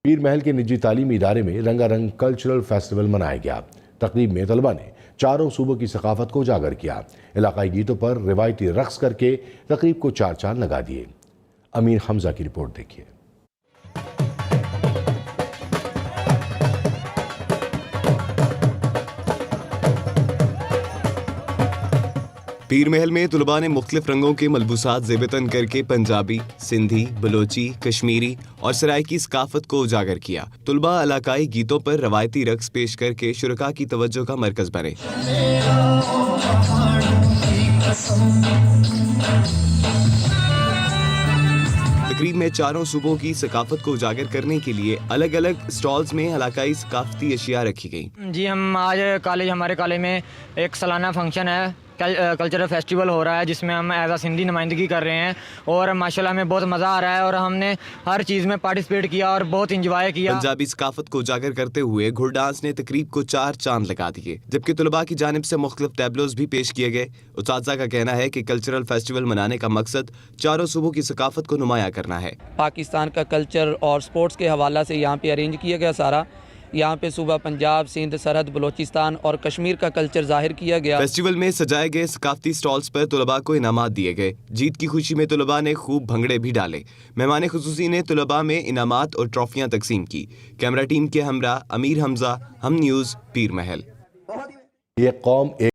पीर महल के निजी तालीमी इदारे में रंगारंग कल्चरल फेस्टिवल मनाया गया। तकरीब में तलबा ने चारों सूबों की सकाफत को उजागर किया। इलाकाई गीतों पर रिवायती रक्स करके तकरीब को चार चांद लगा दिए। अमीर हमजा की रिपोर्ट देखिए। पीर महल में तुलबा ने मुख्तलिफ रंगों के मलबूसात ज़ेबतन करके पंजाबी, सिंधी, बलोची, कश्मीरी और सराइकी सकाफत को उजागर किया। तुलबा इलाकाई गीतों पर रवायती रक्स पेश करके शुरका की तवज्जो का मरकज बने। तकरीब में चारों सूबों की सकाफत को उजागर करने के लिए अलग अलग स्टॉल्स में इलाकाई सकाफती अशिया रखी गई। जी, हम आज हमारे कॉलेज में एक सालाना फंक्शन है, कल्चरल फेस्टिवल हो रहा है, जिसमें हम एज आ सिंधी नुमाइंदगी कर रहे हैं और माशाल्लाह में बहुत मज़ा आ रहा है और हमने हर चीज़ में पार्टिसिपेट किया और बहुत इंजॉय किया। पंजाबी सकाफत को उजागर करते हुए घुड़ डांस ने तकरीब को चार चांद लगा दिए, जबकि तुलबा की जानिब से मुख्तलिफ टैबलोज भी पेश किए गए। उस्ताज़ा का कहना है कि कल्चरल फेस्टिवल मनाने का मकसद चारों सूबों की सकाफत को नुमाया करना है। पाकिस्तान का कल्चर और स्पोर्ट्स के हवाला से यहाँ पे अरेंज किया गया सारा। यहाँ पे सूबा पंजाब, सिंध, सरहद, बलोचिस्तान और कश्मीर का कल्चर जाहिर किया गया। फेस्टिवल में सजाए गए सकाफती स्टॉल्स पर तुलबा को इनामात दिए गए। जीत की खुशी में तुलबा ने खूब भंगड़े भी डाले। मेहमान खुसूसी ने तुलबा में इनामात और ट्रॉफियां तकसीम की। कैमरा टीम के हमरा अमीर हमजा, हम न्यूज़, पीर महल। ये कौम